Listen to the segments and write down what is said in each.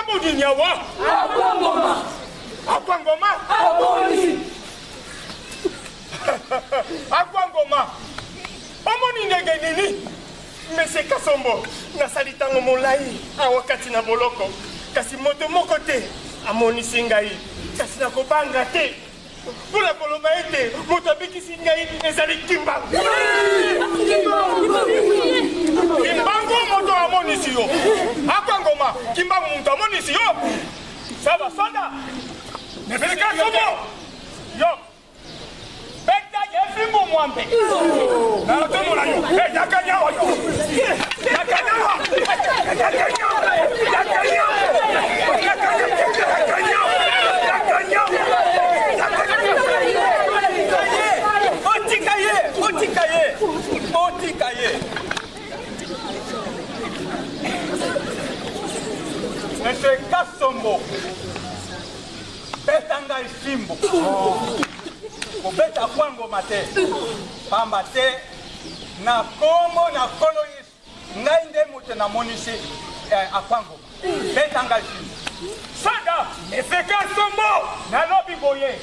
Amodi nyawa. Akwangoma. Amoni. Akwangoma. Amoni ndenge nini? Monsieur Kasombo, nasali tango molai awakati na boloko. Kasi moto moko te amonisi ngai. Kasi nakobanga te. Pula koloba ete moto abikisi ngai ezali kimbangu. Kimbangu moto amonisi yo. Akwangoma, kimbangu moto amonisi yo. Saba sonda. Monsieur Kasombo. Yo. Beta yefingo mwambe. Na tomo la yo. Yakanyawa yo. Yakanyawa. Otikaye. Monsieur Kasombo. Betanga ifimbo. Kobeta Akwangoma te. Pamba te na komo na kolo Yesu. Ngai nde moto na monisi Akwangoma. Betanga ifimbo. Sada, Monsieur Kasombo. Na lobi boye.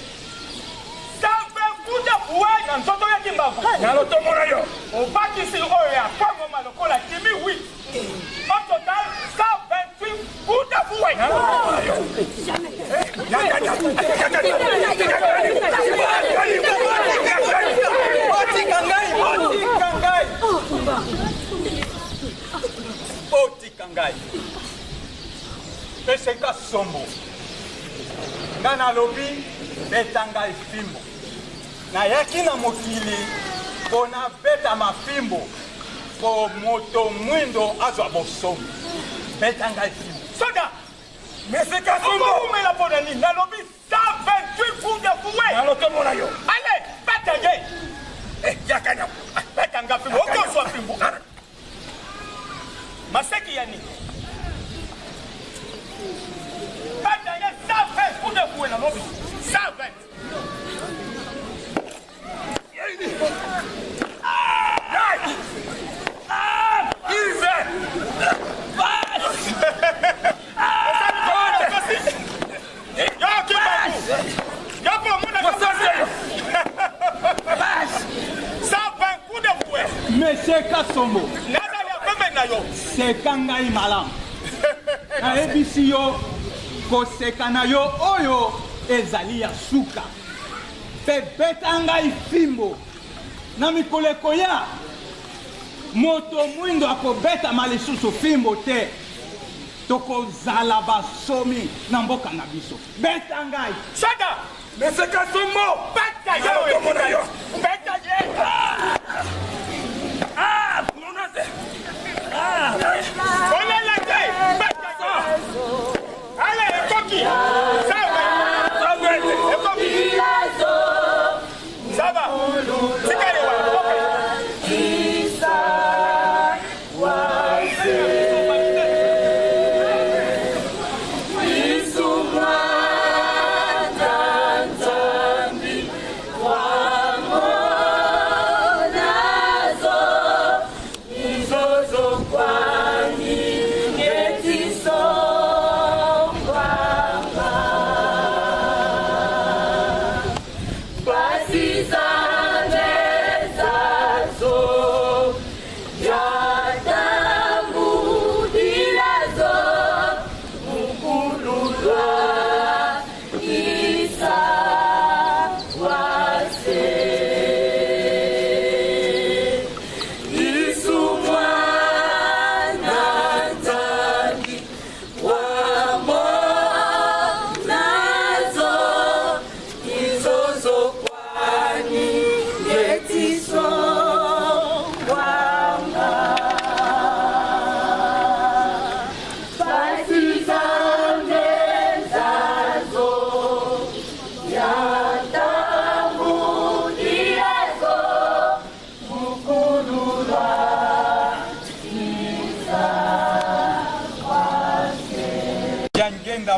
Sabe kuja buwe na nzoto ya kimbangu. Na loto mona yo. Obakisi oyo ya Akwangoma lokola kimi 8. Au total 128 kuja buwe. Na loto mona yo. Otikangai. Monsieur Kasombo. Ngana lobi betanga ifimbo. Na yaki na mokili pona beta mafimbo po moto mwindo azwa bosomi. Betanga ifimbo. Soda. Monsieur Kasombo umela pona nini? Na lobi 128 coups de fouet. Na loto mona yo. Allez, batange. Yakanya. Betanga fimbo. Oko swa fimbo. Maseki yani. Batange 120 coups de fouet na lobi. 120. Monsieur Kasombo. Seka ngai malamu. Nayebisi yo koseka na yo oyo ezali ya suka. Pe beta ngai fimbo. Na mikolo ekoya moto mwindo akobeta malisusu fimbo te. Tokozala basomi na mboka na biso. Beta ngai. Sada! Monsieur Kasombo! Beta yo! Beta yo! Allez, Koki! Ça va!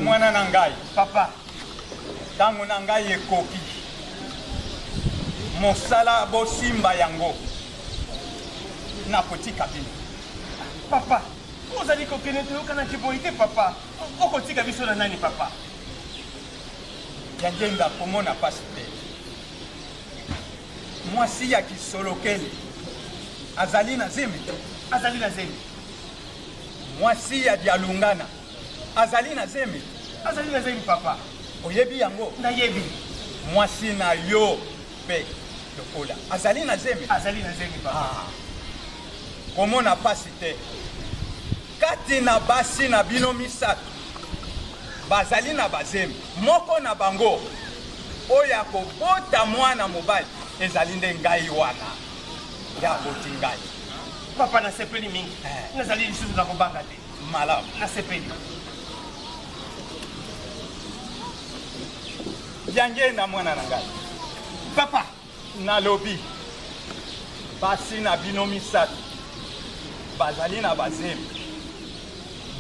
Mwana nangai, papa, tango nangai ekoki. Mosala bosimba yango. Na petit kabine. Papa, Vous allez connaître aucun antibiotique, papa. Au quotidien, vous êtes nani, papa. Yangenga komona pasi te. Mwasi ya kisolokele azali na zemi. Azali na zemi. Mwasi ya dialungana azali na zemi. Azali na zemi, papa. Oyebi yango? Na yebi. Mwasi na yo pe lokola azali na zemi. Azali na zemi, papa. Komona pasi te. Kati na basi na bino misato bazali na bazemi moko na bango oya kobota mwana mobali ezali nde ngai wana ya boti ngai. Papa na sepeli mingi. Nazali lisusu na kobanga te. Malamu. Na sepeli. Yange na mwana na ngai. Papa. Nalobi basi na bino misato bazali na bazemi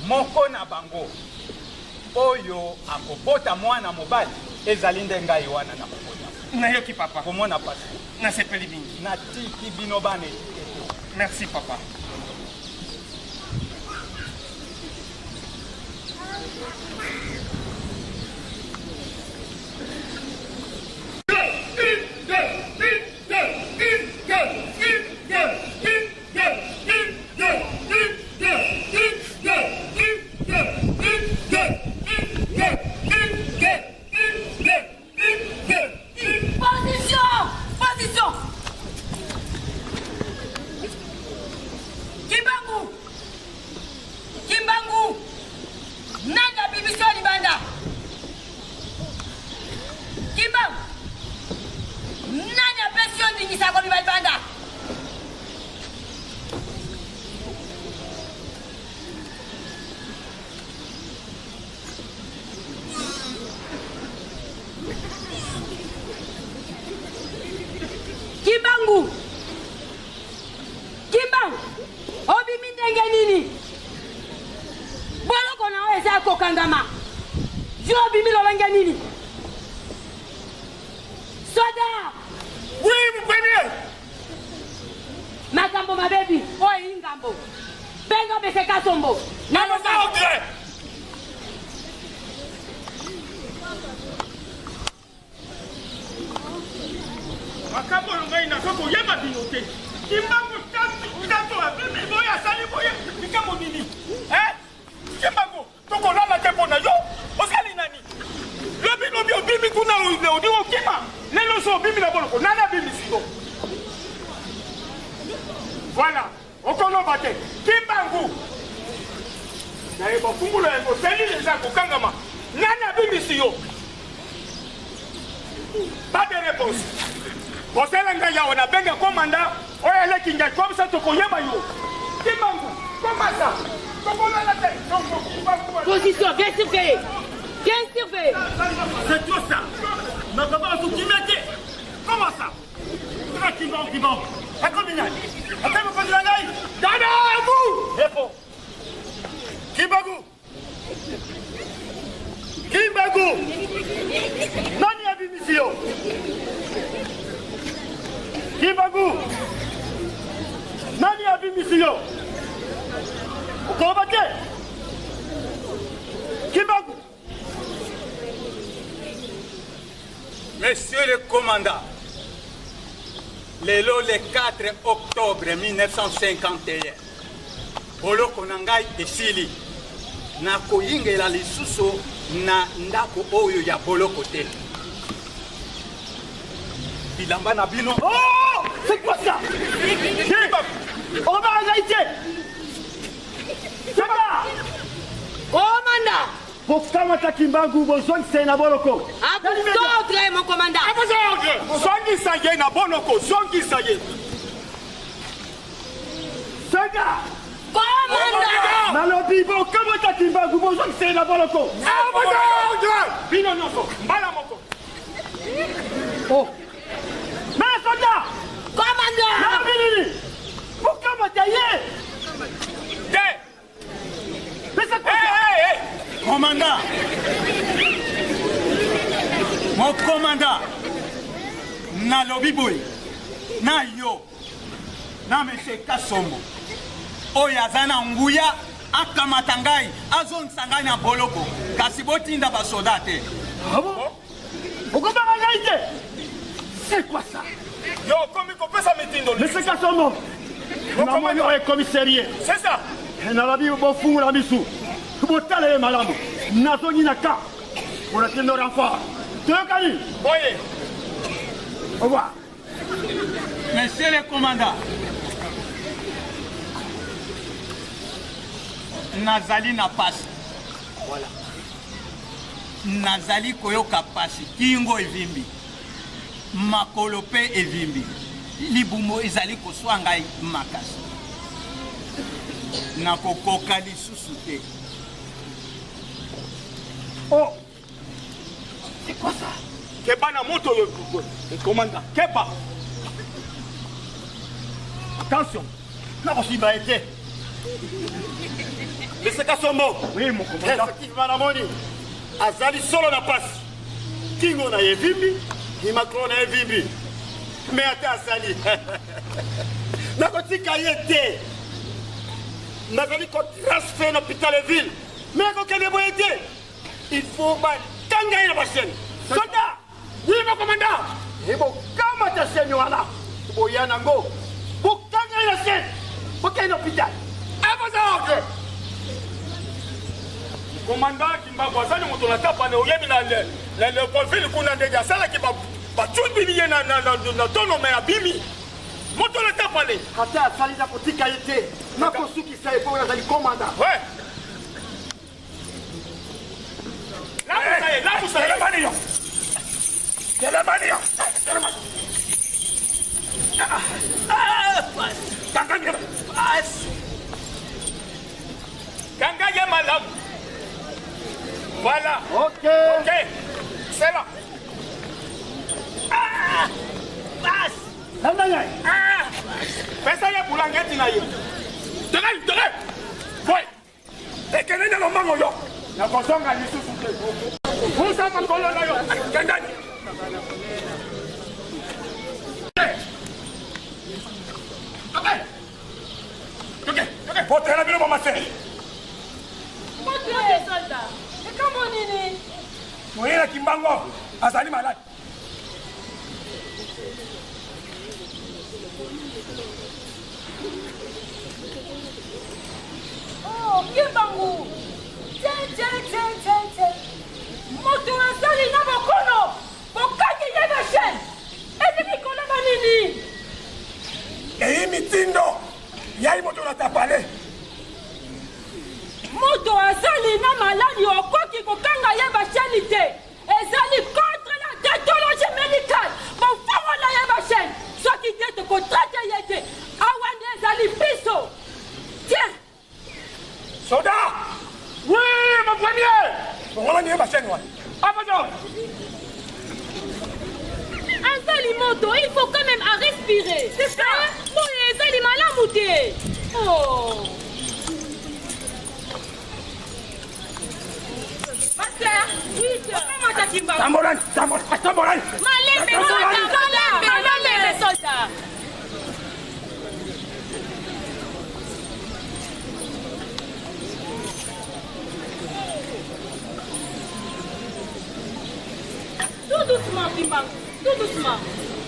moko na bango oyo akobota mwana mobali ezali nde ngai wana na kobota. Nayoki, papa. Komona pasi. Na sepeli mingi. Natiki bino bane. Merci, papa. Kimbangu, obi mindenge nini? Boloko na weza kokangama. Jobi milolenge nini? Soda! Oui, vous prenez! Makambo mabebi, oi ingambo. Benga beseka sombo. Nano ordre! Makambo longai na koko yeba binote. Kimbangu tato abibi boya sali boya bikambo nini? Kimbangu toko lala te pona yo. Osali nani? Lobi obibi kuna odiwo kima. Lelo so obibi na boloko nana bibi siko. Voilà, okono bate. Kimbangu. Na ebo fungulo ebo sali leza kokangama. Nana bibi siyo. Pas de réponse. Vous allez nga benga commandant. Oya lekinga comme ça to koyeba yo. Kimbangu, comment ça? Comment la tête? Position, bien surveillée. Bien surveillée. C'est tout ça. Mais comment vous kimete? Comment ça? Kimbangu. À combien? Attends, vous la gaille. Dada, vous! Réponds. Kimbangu. Nani a vu mission? Kimbangu. Nani a vu mission? Vous combattez? Kimbangu. Monsieur le commandant, le 4 octobre 1951, boloko na ngai esili na koyingela lisusu na ndako oyo ya boloko te. Bilamba na bino. Oh! C'est quoi ça? On va arrêter! C'est ça! Commandant! Pour kamata Kimbangu, besoin de c'est na boloko. À vous ordre, mon commandant! À vos ordres! Zongi ça y est na boloko, zongi ça y est. Sega! Commandant! Nalobi bo kamata Kimbangu, besoin de c'est na boloko. À vos ordres! Bino nyonso, mbala moko. Oh! Mais soldat! Commandant! Nabili! Pour kamata yé! Mais c'est quoi ça? Commandant! Mon commandant! Na lobi boy! Na yo! Na monsieur Kasombo! Oya zana nguya akamata ngai azongisa ngai na boloko kasi botinda basoda te. Ah bon? Pourquoi c'est quoi ça? Yo, comme il peut ça metindo. Mais c'est qu'à son nom. Comment Il y a un commissariat. C'est ça. Et dans la vie, bon fou, la misou. Comment t'as les malades? Nazoni naka. Pour la teneur enfant. Tu veux gagner? Voyez. Au revoir. Monsieur le commandant, nazali na pasi. Voilà. Nazali koyoka pasi. Kingo evimbi. Makolo pe evimbi. Libumo ezali koswa ngai makasi. Nakokoka lisusu te. Oh. C'est quoi ça? Keba na moto yo. Commandant. Keba. Attention. Là, on s'y va été. Mais c'est qu'à son mot. Oui, mon commandant. Effectivement, la moni. Azali solo na passe. Kingo na evimbi. Macron na evimbi. Mais attends, Azali. Nakotika yete. Nazali ko transfert na hôpital de ville. Mais ko kene bo yete. Il faut ba tanga na chaîne. Soldat. Oui, mon commandant. Et bon, comment ta chaîne wala? Boyana ngo. Bo tanga na chaîne. Bo kene hôpital. À vos ordres. Commandant Kimbangu azali moto na tapa na oyebi na le conflit kuna ndege asala ki ba tubili na tono me abimi moto na tapa le Kata asali na kotika yete. Na kosuki sa epo ya zali commandant. ouais là vous savez mani yo la mani yo Kanga malam. Voilà. Ok. Ok. C'est là. Ah! Passe. Ah! Fais ça, il y a boulangette na yo. Dere. Boy. Et quel est le mango yo? La consonne a lisu souté. Vous ça man kolo na yo. Kandani. Ok. Portez la ville maman c'est. Soldat. Et comment nini? Moyena Kimbangu azali malade. Oh, Kimbangu. Tiens. Moto azali na bokono. Bokaki yeba chaîne. Et dit qu'on a nini? Et mitindo. Yai moto na tapale. Moto azali na maladi okoki kokanga yeba chaîne te. Ezali contre la déontologie médicale. Bon fongola yeba chaîne. Soki te contrate yete. Awande ezali biso. Tiens. Soda. Oui, mon premier. On va yeba chaîne wa. Abado. Azali moto, il faut quand même à respirer. C'est ça. Bon, ezali malamute. Oh. Oui, comment t'as dit Tamboran. Malembe, soldat. Tout doucement, Kimbangu. Tout doucement.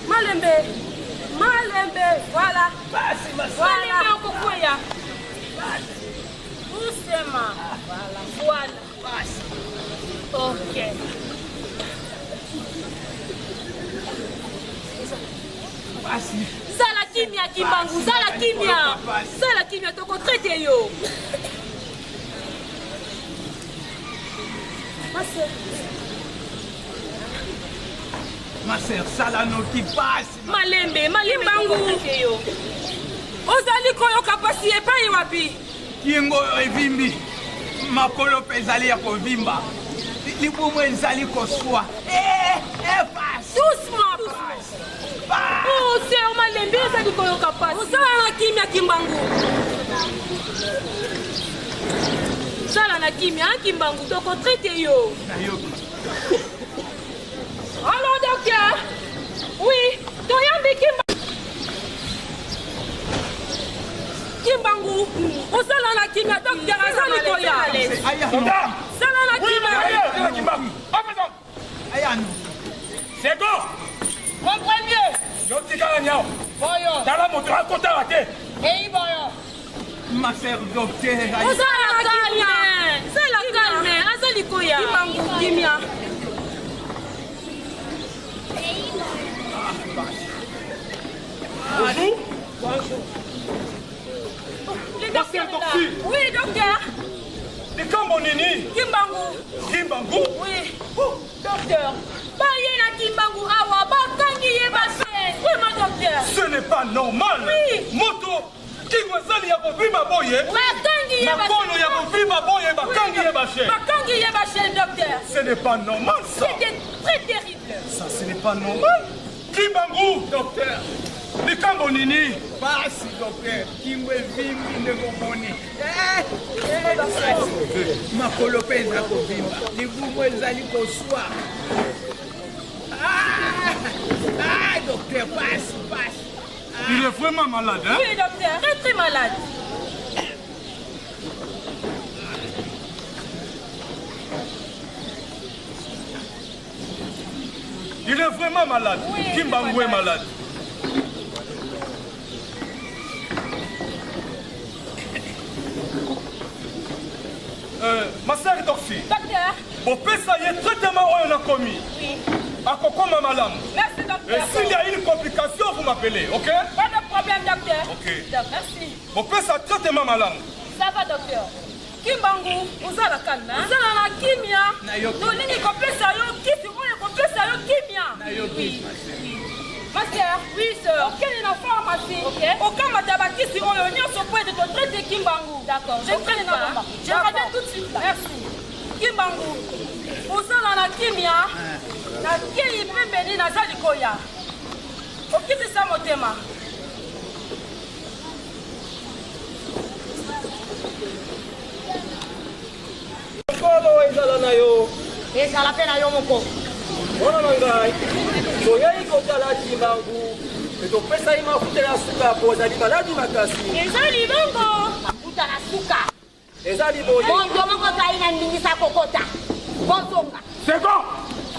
Malembe, voilà. Malembe, on peut ya. Doucement. Voilà. Ok. Sala kimia Kimbangu, sala kimia toko traité yo. Ma sœur, salano qui passe. Malembe, Kimbangu. Ozali koyoka pasi epai wapi? Kingo evimbi. Makolo pe ezali ya kovimba. Libumo ezali koswa. Passe. Doucement. Oh, c'est Malembe, ezali koyoka pasi. Ozala na kimia Kimbangu. Sala na kimia Kimbangu toko traité yo. Allô, docteur? Oui, Toyambi Kimbangu. Kimbangu, osala na kimia docteur azali koya. Sala na kimia. C'est bon. Comprenez. Yo tika nyao. Boyo. Tala moto akota wate. Ei boyo. Ma sœur docteur. Osala na kimia. Sala calme, azali koya. Kimbangu kimia. Docteur Toxi. Oui, docteur. De Kambo Nini. Kimbangu. Kimbangu. Oui. Docteur. Baye na Kimbangu awa bakangi ye base. Vraiment docteur. Ce n'est pas normal. Oui. Moto. Kingwazali ya kovimba boye. Bakangi ye base. Makolo ya kovimba boye bakangi ye base. Bakangi ye base, docteur. Ce n'est pas normal ça. C'était très terrible. Ça, ce n'est pas normal. Kimbangu. Docteur. De Kambo Nini. Basi docteur. Kimwe vimbi ndengomoni. Makolo pe eza kovimba. Libumu ezali koswa. Docteur, passe. Il est vraiment malade, hein? Oui, docteur, très très malade. Il est vraiment malade. Oui, Kimbangu est malade. Ma sœur Toxi. Docteur. Au pesa y est traitement on a commis. Oui. À Kokoma Malam. Merci, Et docteur. s'il y a une complication, vous m'appelez, ok? Pas de problème, docteur. Ok. Merci. Au pesa traitement Malam. Ça va, docteur. Kimbangu, uzala kalme. Uzala na kimia. Na yo. Tolingi kopesa yo kisi oyo kopesa yo kimia. Na yo kisi, Ma sœur, oui, sœur. Okende na pharmacie. Ok. Okamata bakisi oyo nyonso po ete totraite Kimbangu. D'accord. Je prends na bomba. Je reviens tout de suite là. Merci. Kimbangu, uzala na kimia. Na kei pembeni nazali koya. Okitisa motema. Kolo ezala na yo. ezala mpe na yo moko Mwana na ngai, toyei kotala Kimbangu, topesa ye mafuta ya suka po ezali maladi makasi. eza libongo mafuta na suka Ezali boye. mondo moko zali na ndingisa kokota bozonga C'est bon.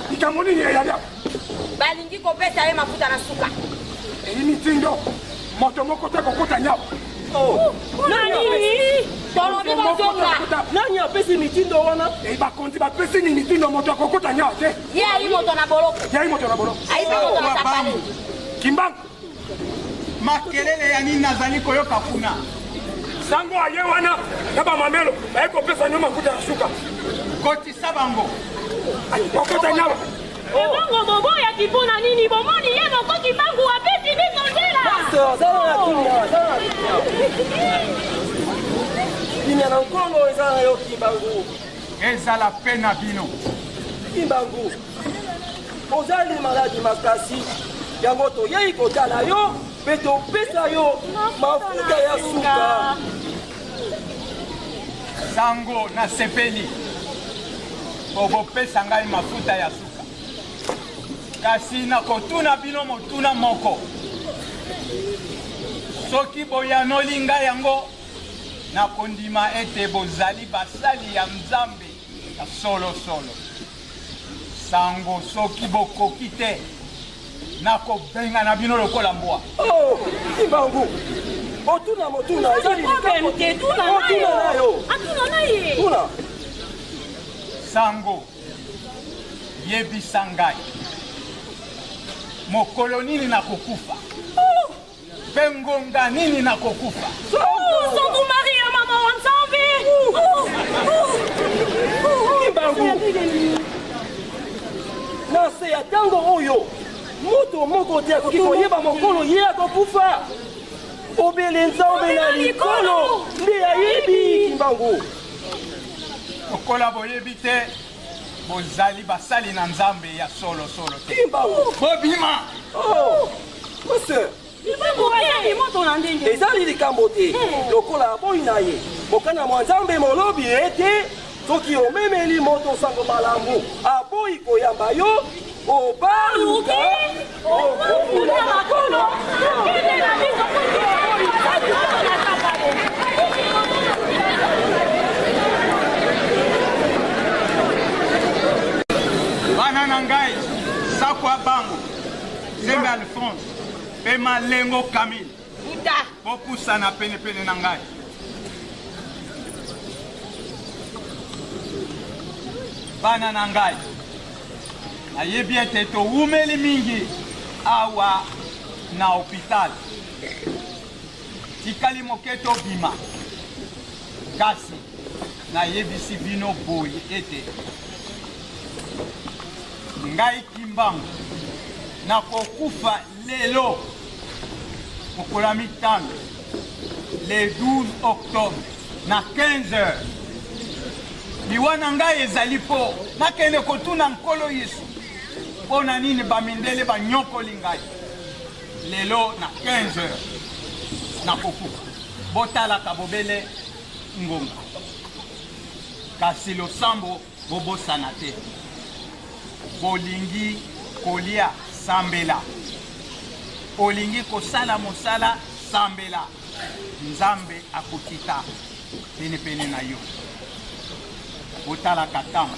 Likambo nini eyali apo? balingi kopesa ye mafuta na suka Eyi mitindo. Moto moko te kokota nyao. nani tolobi bozonga Nani apesi mitindo wana? Eyi bakonzi bapesi ni mitindo moto akokota nyao te. ye ayi moto na boloko Yai moto na bolo. ayi mpe moto na tapale Kimbangu. Makelele ya nini nazali koyoka kuna? Sango aye wana. Naba mamelo. Baye kopesa nyoma mafuta ya suka. Kotisa bango. Kokota nyao. ebongo boboya kipona nini bomoni ye moko Kimbangu apesi biso nzela Pastor, zala na kimia, zala na kimia. Kimia na nkongo ezala na yo Kimbangu. Ezala pe na bino. Kimbangu, ozali maladi makasi. Yango toyei kotala yo, mpe topesa yo mafuta ya suka. Sango na sepeli. Bobopesa ngai mafuta ya suka. Kasi nakotuna bino motuna moko. Soki boyanoli ngai yango nakondima ete bozali basali ya Nzambe ya solo. Sango soki bokoki te nakobenga na bino lokola mbwa. Oh, Kimbangu, otuna motuna ezali likambo te. Otuna na yo. atuna na ye Tuna. Sango yebisa ngai mokolo nini nakokufa mpe ngonga nini nakokufa. Sango Maria mama wa Nzambe Kimbangu, na se ya ntango oyo moto moko te akoki koyeba mokolo ye akokufa. Obele Nzambe na likolo nde ayebi Kimbangu. Lokola boyebi te bozali basali na Nzambe ya solo te. Kimbangu. Bobima Oh, monsieur. ezali likambo te lokola aboyi na ye mokana mwa Nzambe molobi ete soki omemeli moto sango malamu aboyi koyamba yo obaluka okokula makolo bana na ngai sakwa bango Zembe Alphonse pe malengo Camille bopusana penepene na ngai bana na ngai nayebi ete towumeli mingi awa na hôpital tikali moke tobima kasi nayebisi bino boye ete ngai Kimbangu nakokufa lelo mokola mitano le 12 octobre na 15 heures liwana ngai ezali po nakende kotuna nkolo Yesu mpo na nini bamindele banyokoli ngai lelo na 15 heures nakokufa botalaka bobele ngonga kasi losambo bobosana te bolingi kolia sambela olingi kosala mosala sambela nzambe akokita penepene na yo botalaka ntango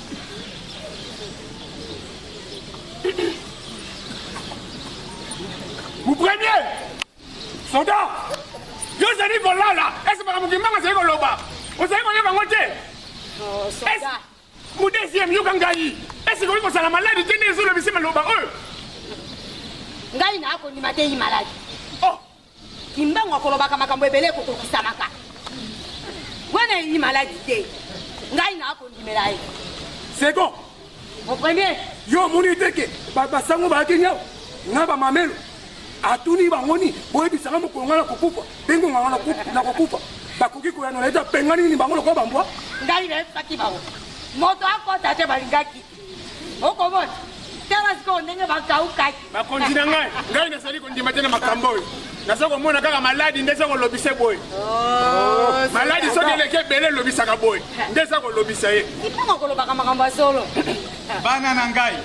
Vous premier soldat yo zali kolala ese bakamukimanga zali koloba ozali koyeba ngo te Soldat mu deuxième yoka ngai ese koyi kosala maladi te nde ezolobisi maloba oyo ngai nakondima te yi maladi oh Kimbangu akolobaka makambo ebele ekotokisamaka wana yi maladi te ngai nakondimela ye second mon premier yo moni teke basango baaki nyao nga bamamelo atuni bangoni boyebisanga mokongo na kokufa mpe ngonga na kokufa bakoki koyanola ete apengani nini bango lokola bambwa ngai nayebisaki bango moto akota te balingaki okomona tala sikoyo ndenge bakaukaki bakonzi na ngai nasali kondima te na makambo oyo naza komona kaka maladi nde eza kolobisa boye maladi soki eleki ebele elobisaka boye nde eza kolobisa ye Kimbangu akolobaka makambo ya solo bana na ngai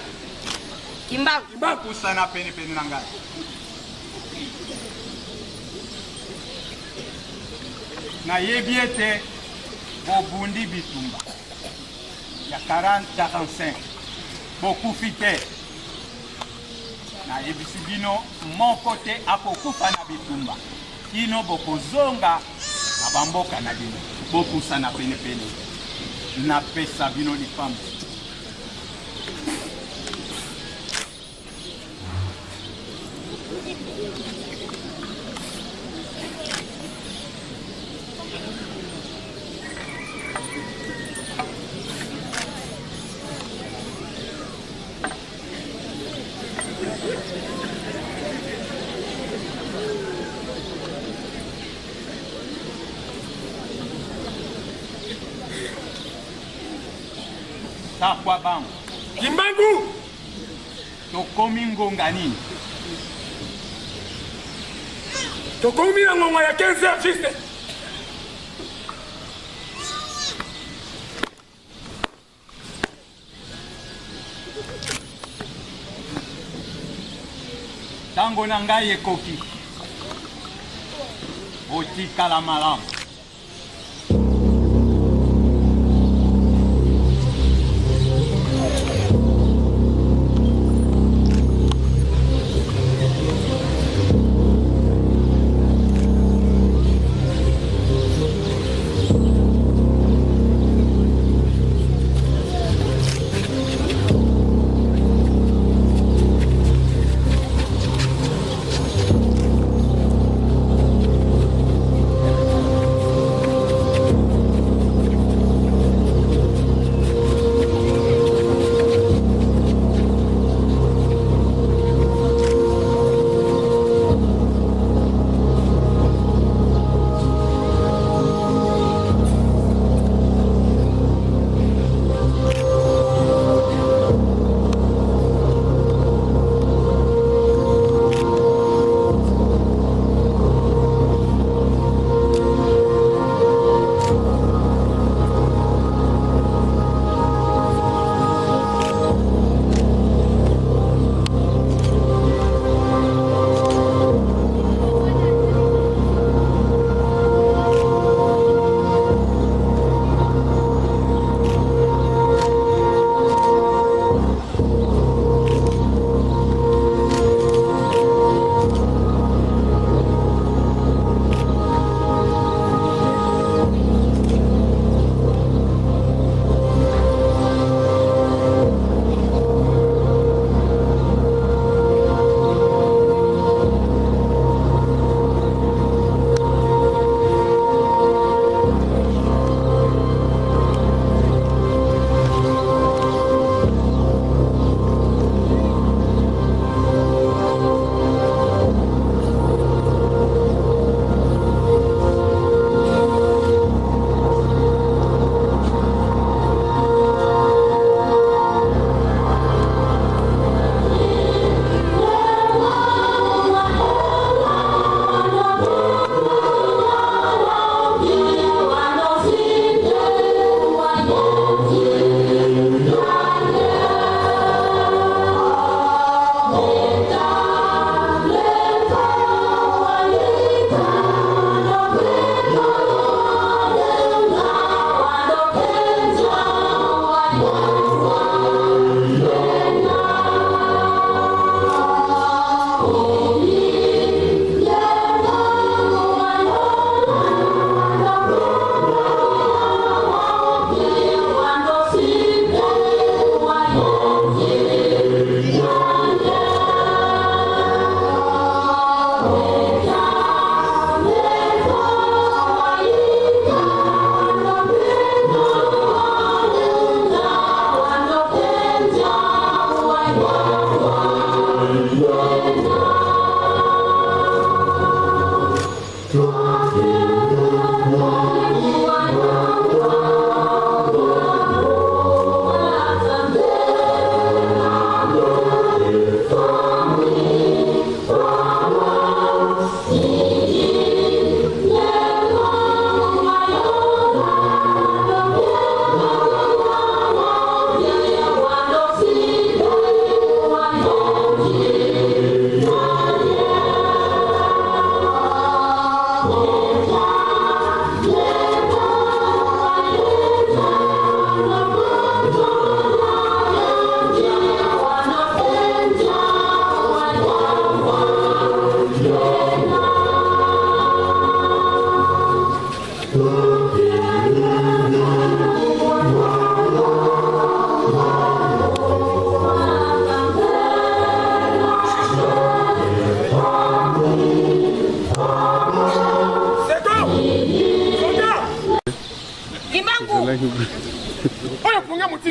Kimbangu bapusana penepene na ngai nayebi ete bobundi bitumba ya 40-45 bokufi te nayebisi bino moko te akokufa na bitumba kino bokozonga na bamboka na bino bopusana penepene napesa bino lipambo Sakwa bango Kimbangu tokomi ngonga nini tokomi na ngonga ya 15 heures juste ntango na ngai ekoki otikala malamu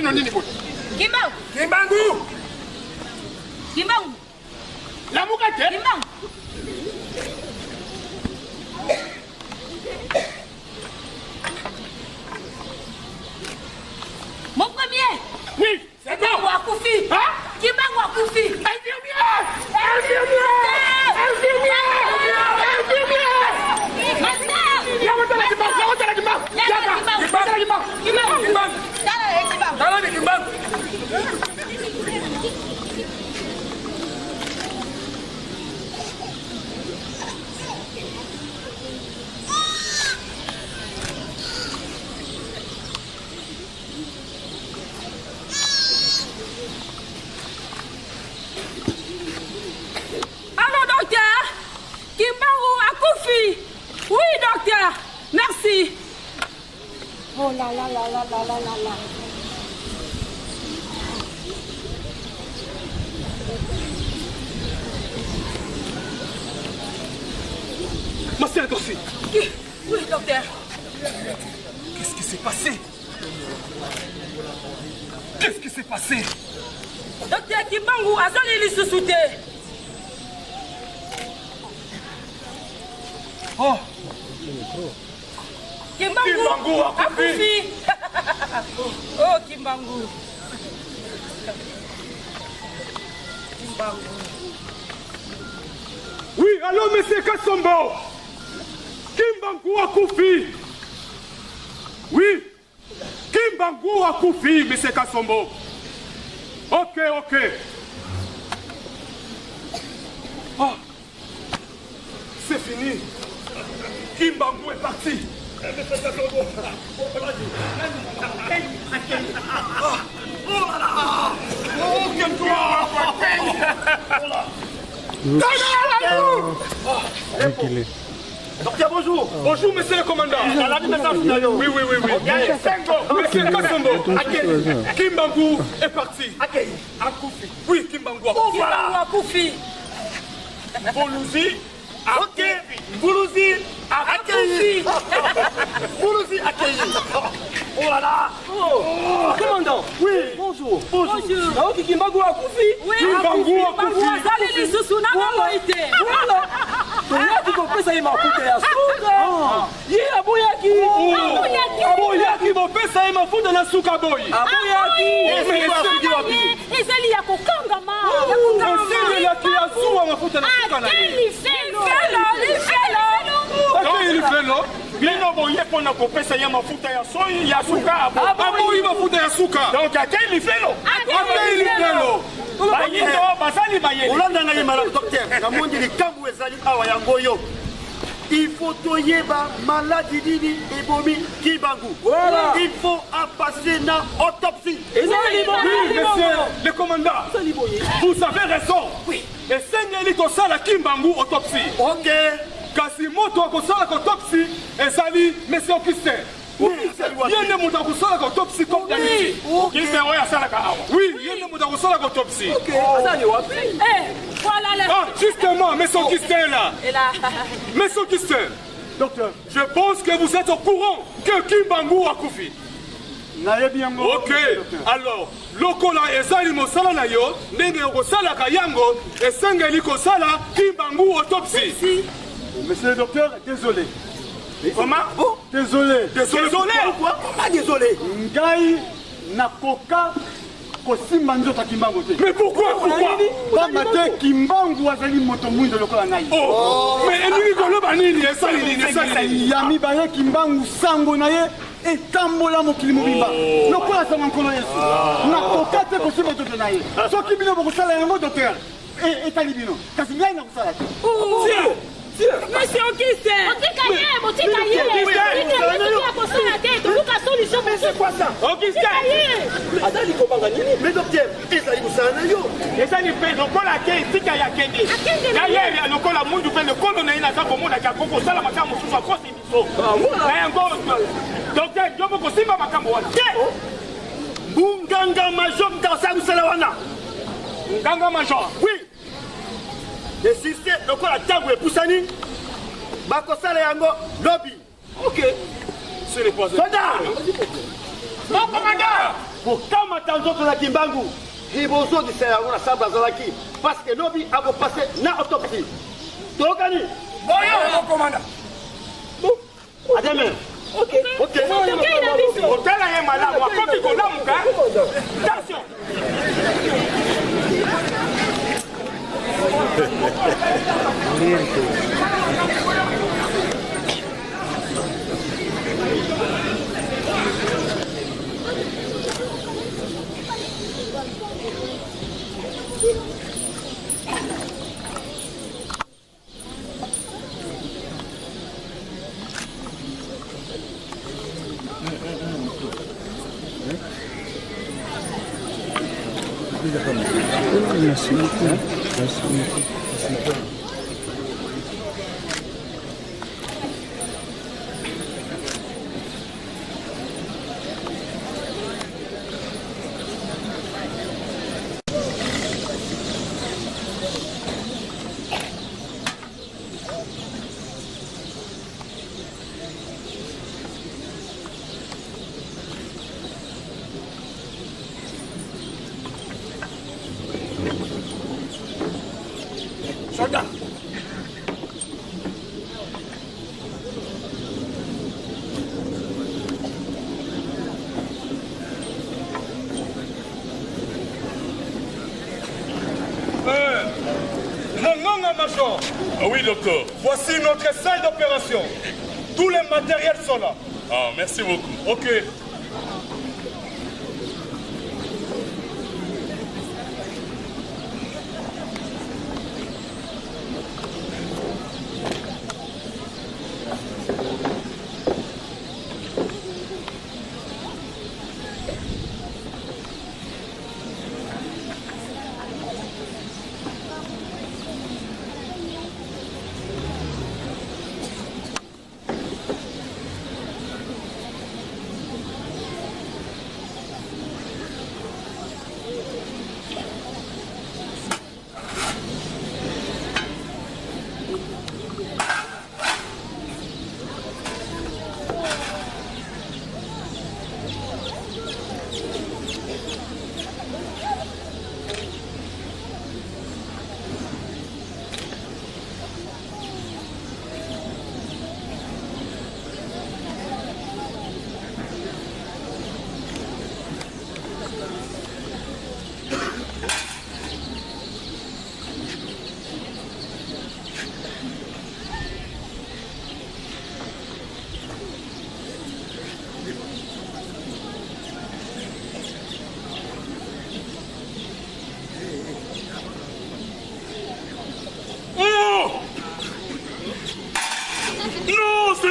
bino nini boye? Kimbangu. Kimbangu. Kimbangu. Lamuka te. Kimbangu. Mon premier. Oui, c'est bon. Kimbangu akufi. Hein? Kimbangu akufi. Infirmière. Infirmière. Allô, docteur? Kimbangu akufi. Oui, docteur. Merci. Oh là là là là là là là là. Ma sœur aussi. Oui, docteur. Qu'est-ce qui s'est passé? Qu'est-ce qui s'est passé? Docteur Kimbangu azali lisusu te. Oh, Kimbangu akufi. Oh, Kimbangu. Kimbangu. oui, allô, monsieur Kassombo. Kimbangu akufi. Oui, Kimbangu akufi, monsieur Kassombo. Ok, ok. Ah, c'est fini. Kimbangu est parti. Oh, quel joie! Docteur, bonjour. Bonjour, monsieur le commandant. Oui, oui, oui, oui. Monsieur Kassombo, Kimbangu est parti. Akufi. Oui, Kimbangu akufi. Kimbangu akufi. Boulouzi. Ok. Boulouzi. Akufi. Boulouzi accueilli. Oh là là. Oh, commandant. Oui. Bonjour. Bonjour. Naoki Kimbangu akufi. Oui, Kimbangu Kimbangu akufi. azali lisusu na moite. Voilà. Toyaki kopesa ye mafuta ya suka. Ye aboyaki. Aboyaki bopesa ye mafuta na suka boy. Aboyaki. ezali ya kokangama Oselelaki azuwa mafuta na suka na ye. akelifelo Akelifelo. bino boye mpona kopesa ye mafuta ya soyi ya suka Aboyi mafuta ya suka. donc akelifelo Akelifelo. bayindo basali bayeli olandanga ye malamu docteur namondi likambo ezali awa yango oyo il faut toyeba maladi nini ebomi Kimbangu. Voilà. Il faut passer na autopsie. Oui, monsieur le commandant. Vous avez raison. Oui. Et sengeli kosala Kimbangu autopsie. Ok. Kasi moto akosala autopsie ezali monsieur Augustin. Yende moto akosala autopsie comme d'habitude. okise oyo asalaka awa Oui, yende moto akosala autopsie. Azali wapi? Voilà le... Ah, justement, monsieur Augustin là. Et là... Monsieur Augustin. Docteur, je pense que vous êtes au courant que Kimbangu akufi. Ok, alors, lokola ezali mosala na yo, ndenge okosalaka yango, esengeli kosala Kimbangu autopsie. Monsieur le docteur, désolé. Comment? Oh, désolé. Désolé. Pourquoi? Pas désolé. Ngai nakoka kosimba nzoto Kimbangu te. Mais pourquoi? Pamba te Kimbangu azali moto mwindo lokola ngai. Oh, mais enini koloba nini esali nini esali? Yami baye Kimbangu sango na ye etambola mokili mobimba. Lokola sango nkolo Yesu. Nakoka te kosimba nzoto na ye. Soki bino bokosala yango docteur. Etali bino. Kasi ngai nakosala te. Monsieur Augustin. botika ye kosala te toluka solution C'est quoi ça? Augustin Azali kobanga nini? Mais docteur, ezali kosala na yo. ezali mpe lokola ake esika ya kende d'ailleurs lokola mundu mpe lekolo na ye naza komonaka akokosala makambo mosusu akosi biso na yango docteur yo bokosimba makambo wana te Munganga major mtakosala mosala wana. nganga major Oui. Esiste lokola ntango epusani bakosala yango lobi. Ok. Ce n'est pas Soda! mon commandant kokamata nzoto na kimbangu ibozodisa yango na samba azalaki parce que lobi akopase na autopsie tokani boyo komanda ademe otala ye malamu akoti kolamuka attention Ah oui, docteur. Voici notre salle d'opération. Tous les matériels sont là. Ah, merci beaucoup. Ok.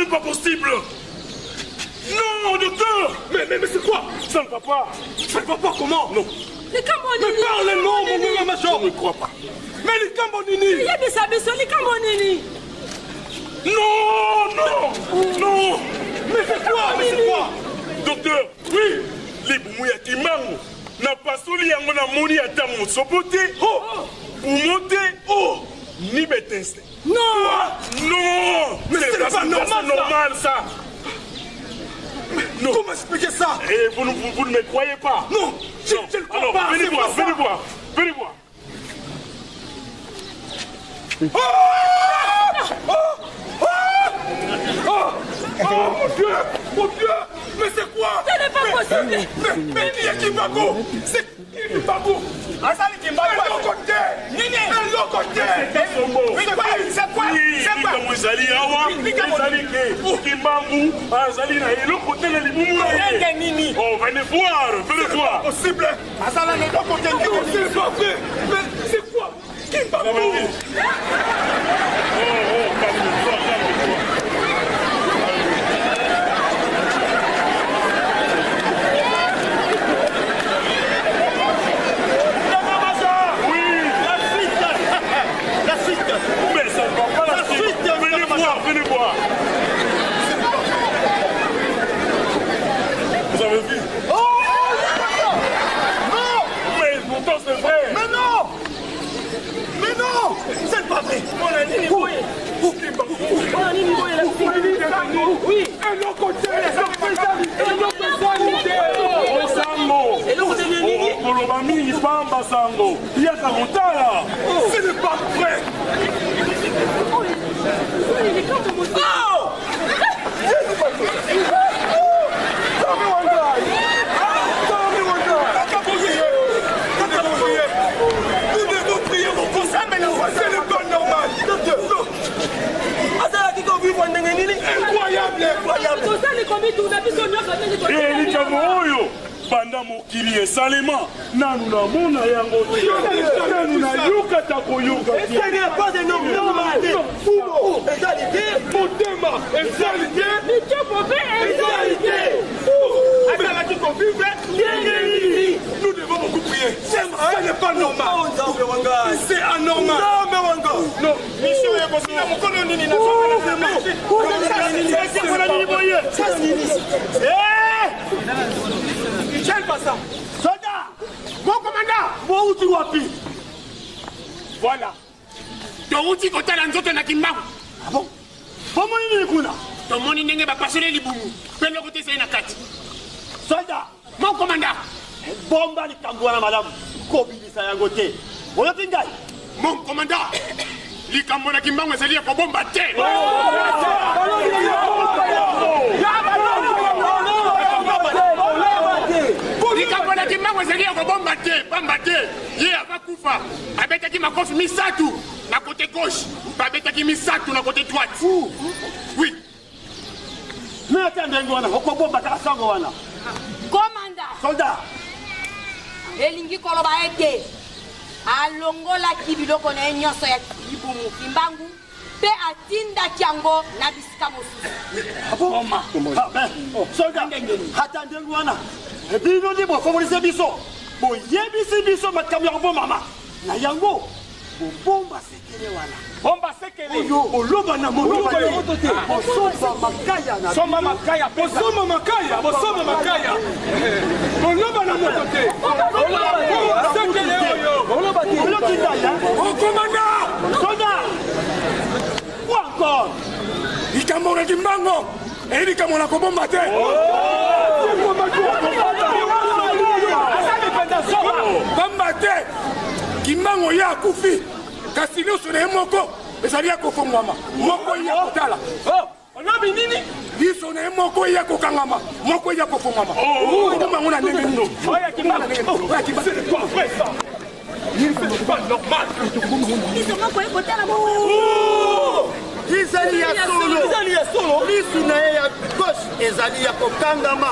Pas possible. Non, docteur. Mais c'est quoi? Ça ne va pas. Ça ne va pas comment? Non. Les Cambonini. Mais parlez-moi, mon major. Je ne crois pas. Mais les Cambonini. Les Cambonini. Non. Mais c'est quoi? Docteur, oui. Les boumouya qui mangent. N'a pas soli à mon amoni à ta mon sopoté. Oh. Boumoté. Oh. Ni béteste. Non. Mais c'est pas normal ça. Non. Comment expliquer ça? Et vous ne me croyez pas? Non. Je ne crois alors, pas. Venez voir. Oh mon Dieu. Mais c'est quoi? Ce n'est pas possible. Mais qui est Kimbangu? C'est qui Kimbangu? Azali Kimbangu. Un côté. Nini. Un autre côté. C'est quoi? C'est quoi? Oh, venez voir. Possible. Azala n'est pas côté. C'est pas vrai. Mais c'est quoi? Kimbangu. Venez voir. Vous avez vu? Oh non. Mais pourtant c'est vrai. Mais non. C'est pas vrai. On a dit niveau. Oui. Un autre côté. Et koloba mingi pamba sango yaka motala. Ce n'est pas vrai. Nous devons prier pour qu'on s'amène à voir, c'est le pas normal. Incroyable, incroyable. Banda mokili esalema nanu namona yango nanu nayokata koyoka Ce n'est pas un homme normal. Fumo, égalité. Motema, égalité. Égalité. Nous devons beaucoup prier. Ce n'est pas normal. C'est anormal. Non, mission est possible. Mon colonie n'a pas. Soldat, mon commandant, moi où tu wapi? Voilà. Touti kotala nzoto na kimbangu. Ah bon? Comment il est kuna? Tomoni ndenge bapasole libumu. Pelo kote c'est na kati. Soldat, Mon commandant. bomba likambwa na madame. Kobilisa yango te. Oyo tingai. Mon commandant. Likambo na kimbangu ezali ya kobomba te. Likambo na kimbangu ezali ya kobomba te. Bamba te. Ye avakufa. Abetaki makofi misatu na côté gauche. Babetaki misatu na côté droite. Oui. Mais attendez, wana, okobomba ta sango wana. Commandant, Soldat, elingi koloba ete alongolaki biloko na ye nyonso ya libumu kimbangu mpe atindaki yango na bisika mosusu. ah ben, soldat, attendez wana. Bino ndi bokomolise biso. Boyebisi biso makambo ya kobomama. Na yango, bobomba sekele wana. Bomba sekele. Oyo, oloba na moto te. Bosomba makaya na Somba makaya. Bosomba makaya. Bosomba makaya. Oloba na moto te. Bomba sekele oyo. oloba te. Oloba te. Mon commandant. Soldat, quoi encore? Likambo na kimbango. Likambo na kobomba te. Bamba te. Kimbango ya kufi. Kasi nyonso na ye moko ezali ya kofongwama moko ya kotala olobi nini liso na ye moko ya kokangama moko ya kofongwama okomango na ndenge nino oya kimbango Izali ya solo. Lisu na ye ya gauche ezali ya kokangama.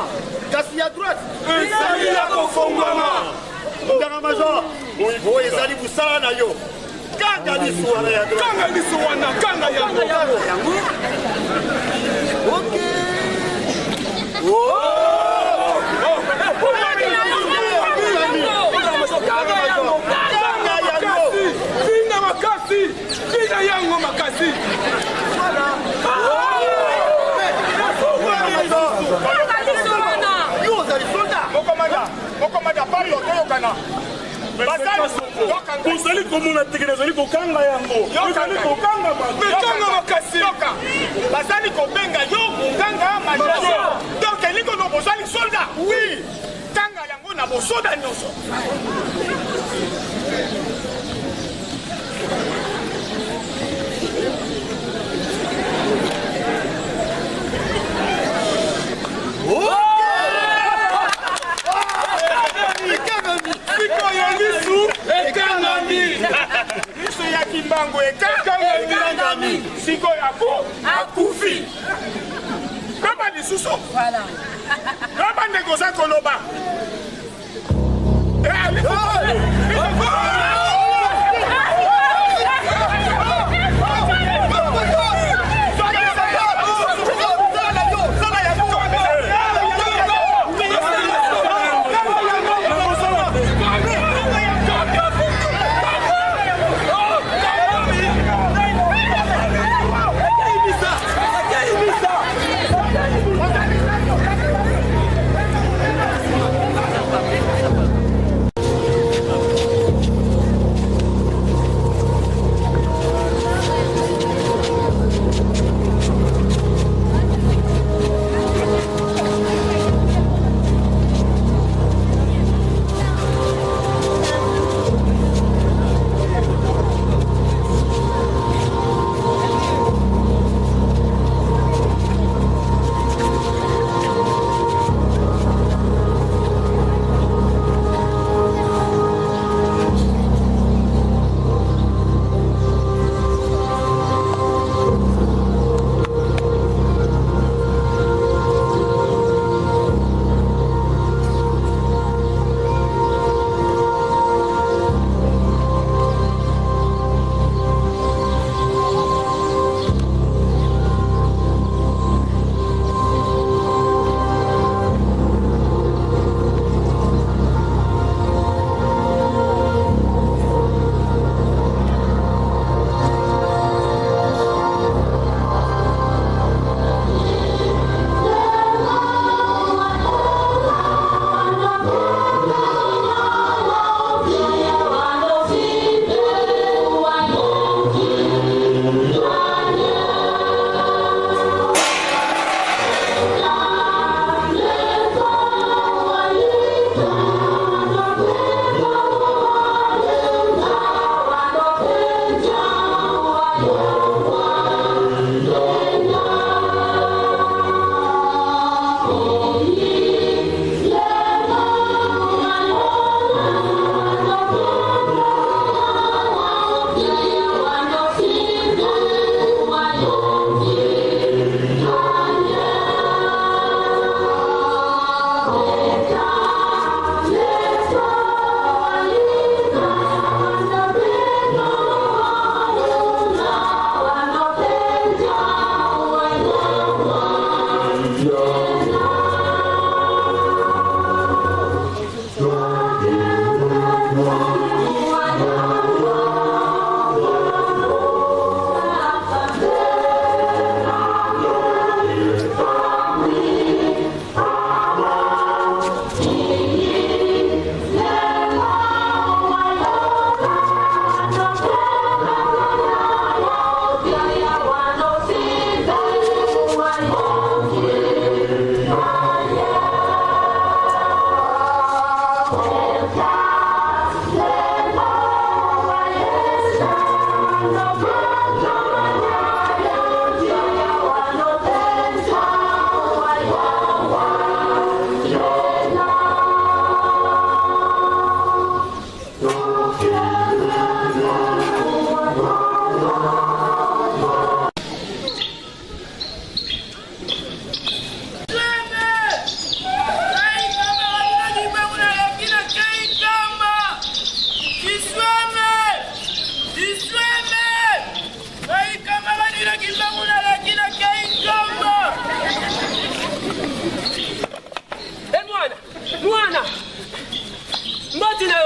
Kasi ya droite ezali ya kofongwama. Nganga major, oyo ezali busala na yo. Kanga lisu wana ya droite. kanga liso wana kanga yango Ok. Vinga makasi vinga yango makasi mokomanda pali otoyokana ozali komona teke nazali kokanga yango ozali kokanga mekanga makasi bazali kobenga yo konganga major donc elikono bozali soldat oui kanga yango na bosoda nyonso liso ya kimbangu ekangami siko yako akufi kaba lisusu kaba ndeko oza koloba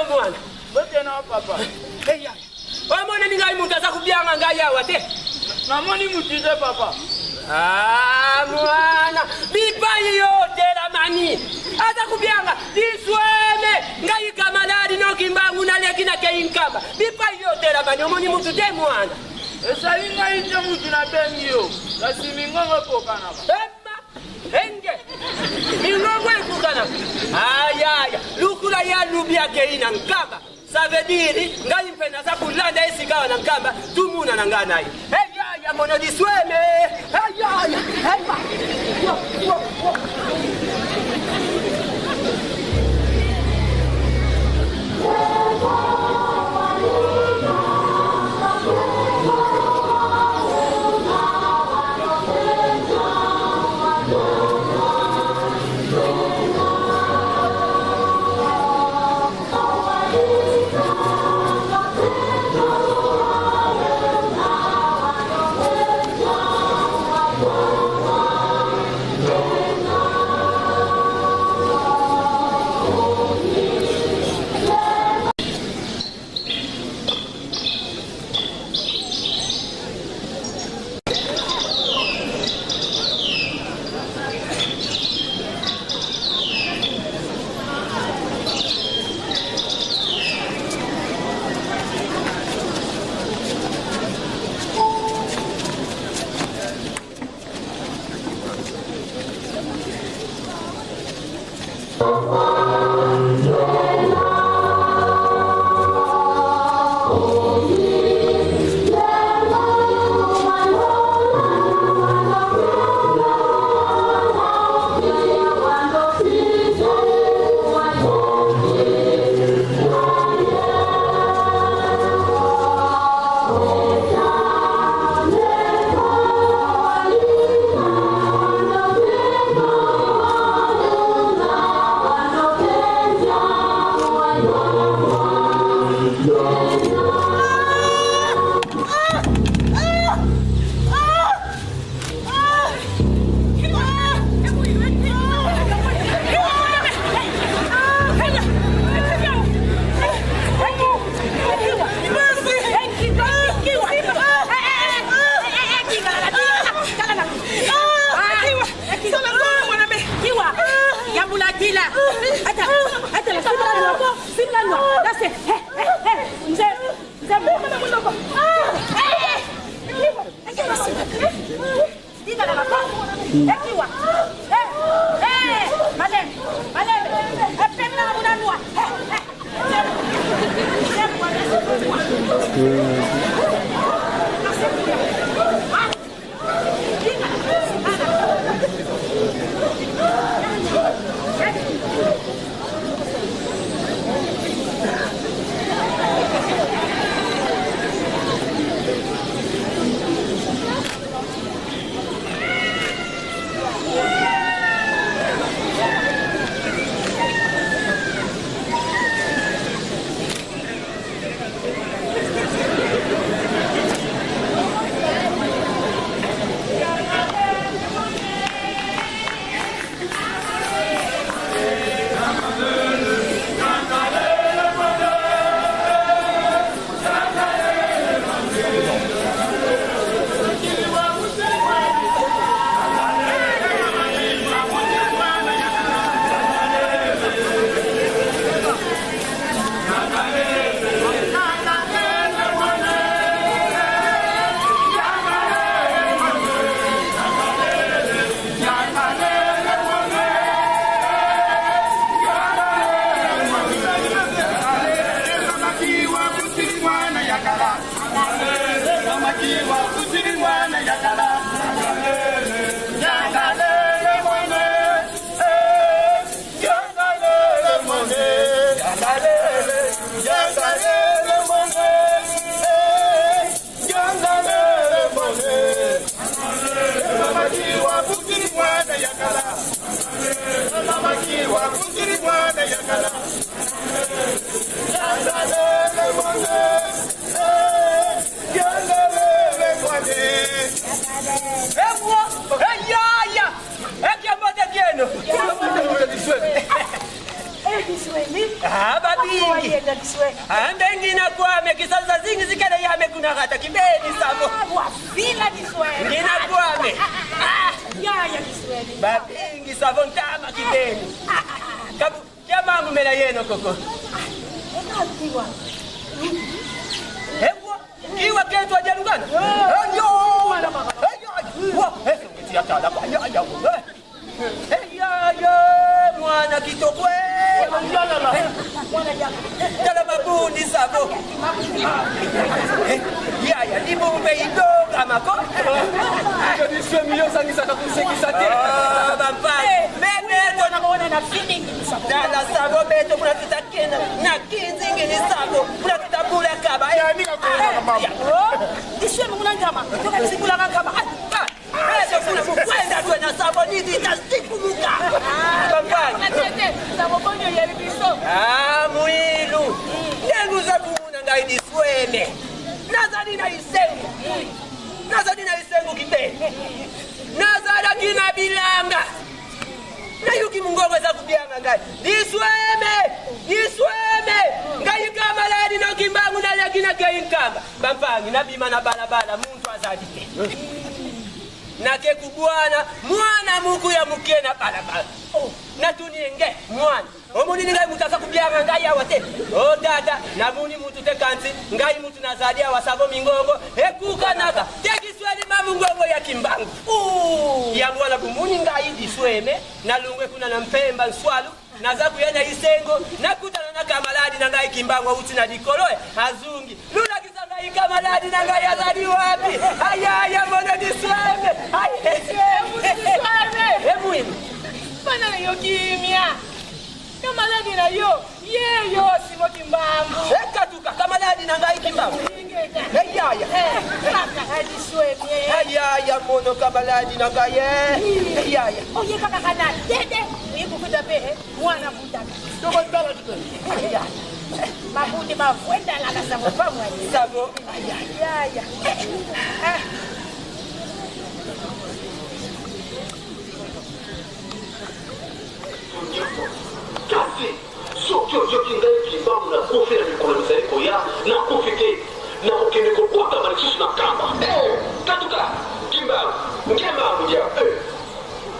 mwana. Bote na papa. Eya. Omona ningai muntu azakubyanga ngai awa te. Namoni mutize papa. Ah, mwana. Bipai yote la mani. Azakubyanga disweme ngai kamaladi no kimbangu na lekina ke inkamba. Bipai yote la mani omoni muntu te mwana. Esali ngai nje mutu na bengio. Kasi mingongo kokana. Enge mingongo ekukana ayaya lukula ya lubia keina nkamba ça veut dire ngai mpena za kulanda esigawa na nkamba tumuna na ngana naye ayaya mona disweme ayaya aywa diswe. Ambengi na kwame kisasa zingi zikana yame kuna hata kibeni sabo. Wafila diswe. Ngina kwame. Yaya diswe. Babingi sabo ntama kibeni. Kabu kama mumela yeno koko. Ekatiwa. Hewa kiwa ketu ajalugana. Ayo. Ayo. Mwana kitokwe. Tala mabundi sabo. Yaya ni bombe idoga mako. Jadi semio sangisa kakusekisa te. Bampai. Meme na kuona na feeling sabo. Dala sabo beto kuna tutakena na kizingi ni sabo. Kuna tutabula kaba. Ya ni ngakona mama. Diswe muna ngama. Toka nisikula ngama. Beto kuna kukwenda tuwe na sabo nidi itastikumuka. Bampai. Sabo bonyo ya bibiso. Mwilu. Nengu za kumuna ngai disweme. Nazali na isengu. Nazali na isengu kibe. Nazala kina bilanga. Na yuki mungogo za kubianga ngai. Disweme. Disweme. Ngai kama ladi na kimbangu na lakina gai nkamba. Bampangi na bima na balabala muntu azadike. Nake kubwana mwana muku ya mukena balabala. Na tunienge mwana. Omuni ngai mutasa kubyanga ngai awate. O dada na muni mutu tekanzi ngai mutu nazalia wasabo mingongo ekuka naga. Tekiswali mamu ngongo ya kimbangu. Ya mwana bumuni ngai disweme na lungwe kuna na mpemba nswalu. Naza kuyana isengo nakutana na kamaladi na ngai kimbangu uti na dikoloe azungi. Lula kisanga ikamaladi na ngai azali wapi? Aya mbona disweme. Emuimu. Bana yo kimia. Kamaladi na yo. Yeyo simo kimbangu. Ekatuka kamaladi na ngai kimbangu. Ayaya. Kaka disweme. Ayaya mono kamaladi na ngai. Ayaya. Oye kaka kana dede. Uyikukuta pehe mwana mutaka. Toko ndala kipe. Ayaya. Mabundi mafuenda la kasamo pamwa. Sabo. Ayaya. Kasi soki oyoki ngai kimbangu na kofi na mikolo mizali koya na kofi te na kokende kokotama lisusu na kamba katuka kimbangu ngemangu ya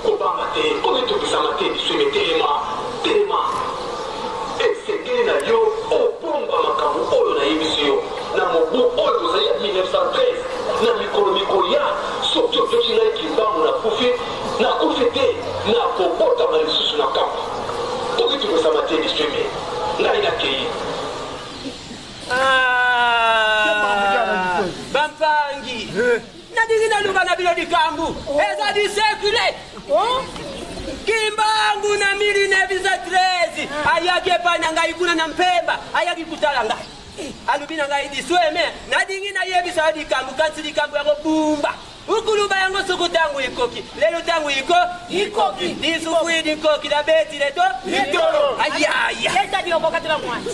kobanga te komitokisama te bisweme telema esengeli na yo obomba makambo oyo nayebisi yo na mobu oyo ozali ya 1913 na mikolo ya soki oyoki ngai kimbangu na kofi te na kobotama lisusu na kamba okitukosama te disweme ngai nakei Bampangi. Nadingi na luga na bilo dikambu. Eza disekule. Kimbangu na 1913. Ayage pana ngai kuna na mpemba. Ayage kutala ngai. Alubina ngai disweme. Nadingi na yebisa dikambu kansi dikambu yako bumba. Ukuluba yango suku tangu ikoki. Lelo tangu ikoki. Disufu ikoki la beti leto. Litoro. Ayaya. Leta dio bokatula mwana.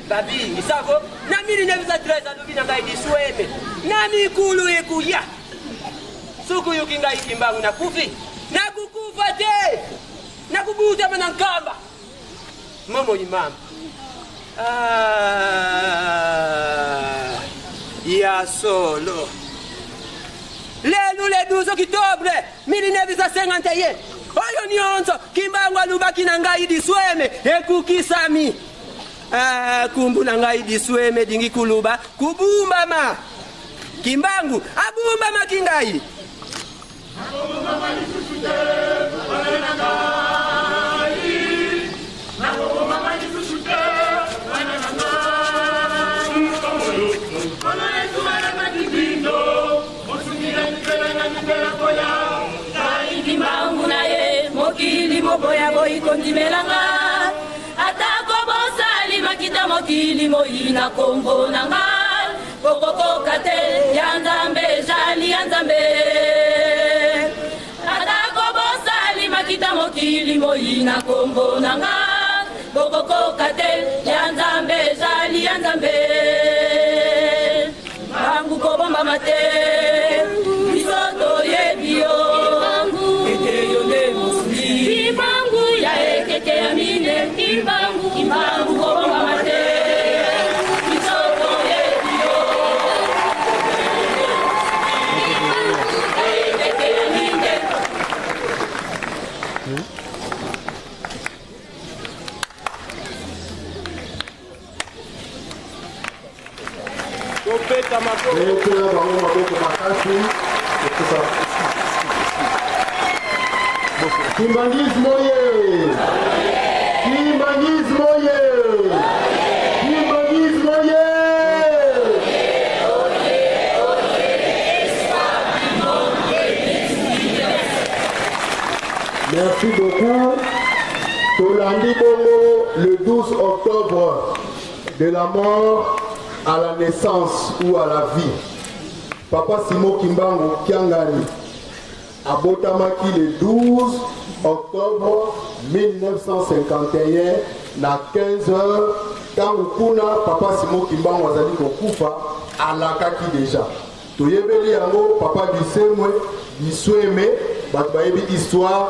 Babi, isako, na 1913 alubina ngai disweme. Na mikulu ikuya. Suku yuki ngai kimbangu na kufi. Na kukufa te. Na kubuta manankamba. Momo ni mama. Ya solo. Lelo le 12 octobre 1951. Oyo nyonso kimbangu alubaki na ngai disweme ekukisami. Kumbu na ngai disweme dingi kuluba kubumba ma. Kimbangu abumba makingai. Abumba malisushute wana ngai. Abumba malisushute wana ngai. Wana yetu wana makibindo. Mosungira nipela na nipela koya. Ngai kimbangu na ye mokili moboya boy kondimelanga. Atako bosali makita mokili moyina kombo na ngai. Bokokoka te ya nzambe jali ya nzambe. Atako bosali makita mokili moyina kombo na ngai. Bokokoka te ya nzambe jali ya nzambe. Bangu kobomba mate. Bisoto yebio. Ete yonde musuli. Kibangu ya ekeke ya mine. Kibangu kobomba mate. topeta maboko makasi. Kimbangisme oye! Kimbangisme oye! Kimbangisme oye! Merci beaucoup. Tolandi Bongo le 12 octobre, de la mort à la naissance ou à la vie. Papa Simon Kimbangu Kiangani abotamaki le 12 octobre 1951 na 15h. Tangu kuna Papa Simon Kimbangu azali kokufa alakaki déjà. Toyebeli yango Papa Bisemwe Bisweme bato bayebi histoire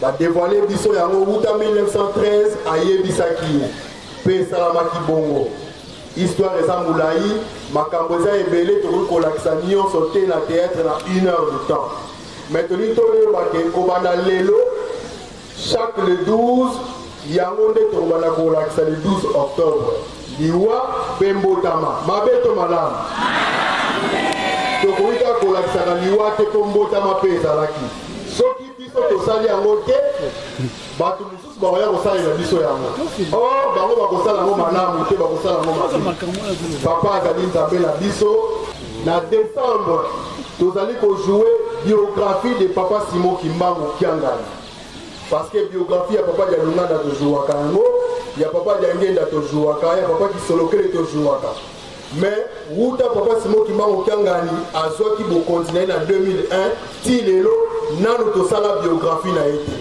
ba dévoiler biso yango wuta 1913 ayebisaki pe salamaki bongo. Histoire eza mulayi makambo eza ebele tokoki kolakisa nyonso te na théâtre na 1 heure de temps. Mais toyebake kobanda lelo chaque le 12 yango nde tokobanda kolakisa le 12 octobre liwa pe mbotama mabe to malamu tokoki kaka kolakisaka liwa te po mbotama mpe ezalaki. Soki biso tosali yango te bato mosusu bakoya kosalela biso yango bango bakosala yango malamu te bakosala yango mabe. Papa azali nzambe na biso. Na décembre tozali kojoue biographie de Papa Simon Kimbangu Kiangani, parce que biographie ya Papa Dialunganda tozouaka yango, ya Papa Diangenda tozouaka, ya Papa Kisolokele tozouaka. Mais wuta Papa Simon Kimbangu Kiangani azwaki bo continuer na 2001 ti lelo nanu tosala biographie na ete.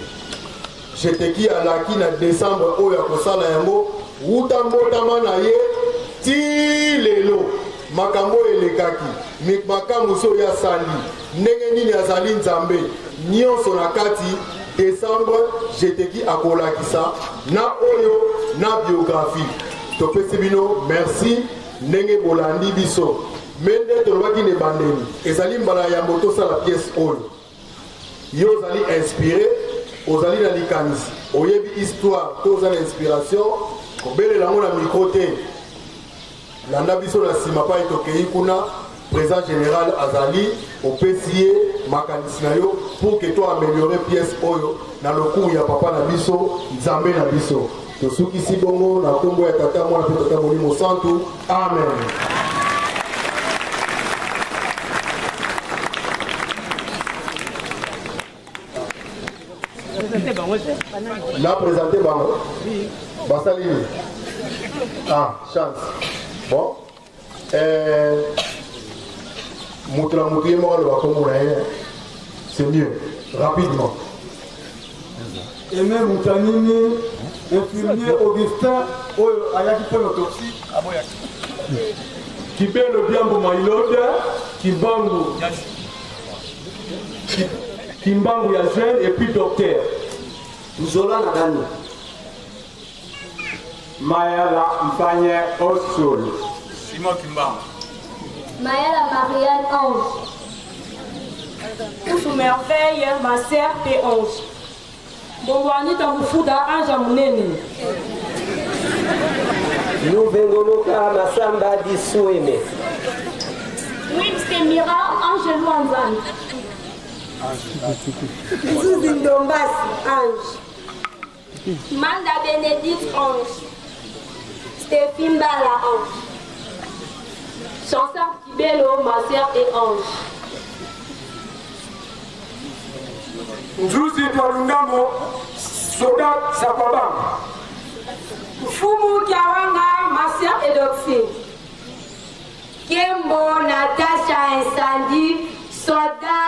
Jeteki alaki na décembre oyo akosala yango wuta mbotama na ye ti lelo makambo elekaki makambo so ya sali ndenge nini azali nzambe nyonso na kati décembre jeteki akolakisa na oyo na biographie. Topesi bino merci ndenge bolandi biso mende tolobaki ne bandeni ezali mbala ya moto sala pièce oyo yo ozali inspiré ozali na likanisi oyebi histoire to ozali inspiration kobelela yango na micro te landa biso na nsima pa etokei kuna président général azali opesi ye makanisi na yo pour que to améliore pièce oyo na lokumu ya papa na biso nzambe na biso tosukisi bongo na nkombo ya tata mwana mpe tata molimo santu amen. La présenter bango basalini chance bon moutla moutie mort le bakombo na ye c'est mieux rapidement. Aimé Moutanini, infirmier Augustin, ayaki pour l'autopsie, Kibelo Biambo Maïloda, Kimbangu ya jeune et puis docteur. Zola Nadani. Mayala Mpanye Osol. Simon Kimbangu. Maëla Marianne Ange. Sous merveille, ma sœur P11. Bongwani Tambufuda Anja Munene. Nouvengoloka Masamba Dissoueme. Wimste Mira Ange Luanzan. Zuzindombas Ange. Manda Bénédicte Ange. Stéphine Bala Ange. Chansard Kibelo, ma sœur et Ange. Nzuzi Twalungamo, Soda Sapabang. Fumu Kiawanga, ma sœur et Doxine. Kembo Natacha Incendie, Soda.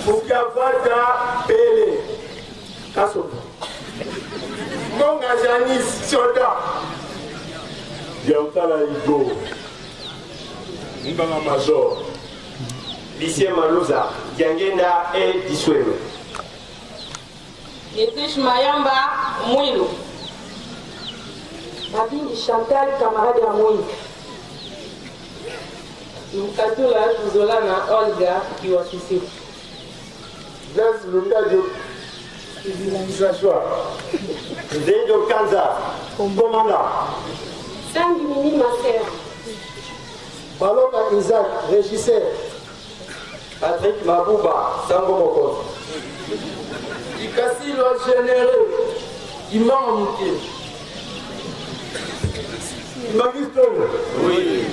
Fukavata Pele Kasoto. Ngonga Janice Soda. Diautala Igo. Nganga Major. Lycée Malouza, Diangenda et Dissoueme. Yetish Mayamba, Mouilou. Babini Chantal, camarade à Mouilou. Mkatula, Zolana, Olga, qui was ici. Blaise Lungadio. Joshua. Zedo Kanza, commandant. Sangue Mimi, ma sœur. Baloka Isaac, régisseur. Patrick Mabouba, Sango Moko. Ikasi loi généré, Imam Mouké. Magister. Oui.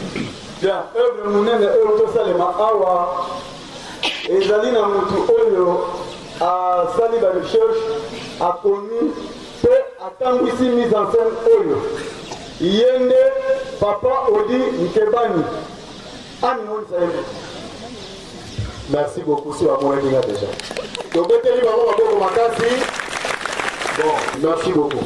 Bien, œuvre monnaie, œuvre Salema Awa. Et Zalina Moutou Oyo a sali la recherche, a connu, peut attendre ici mise en scène Oyo. Yende, Papa Odi Nkebani. Amon Saïd. Merci beaucoup, c'est à moi déjà. Donc, bon, merci beaucoup.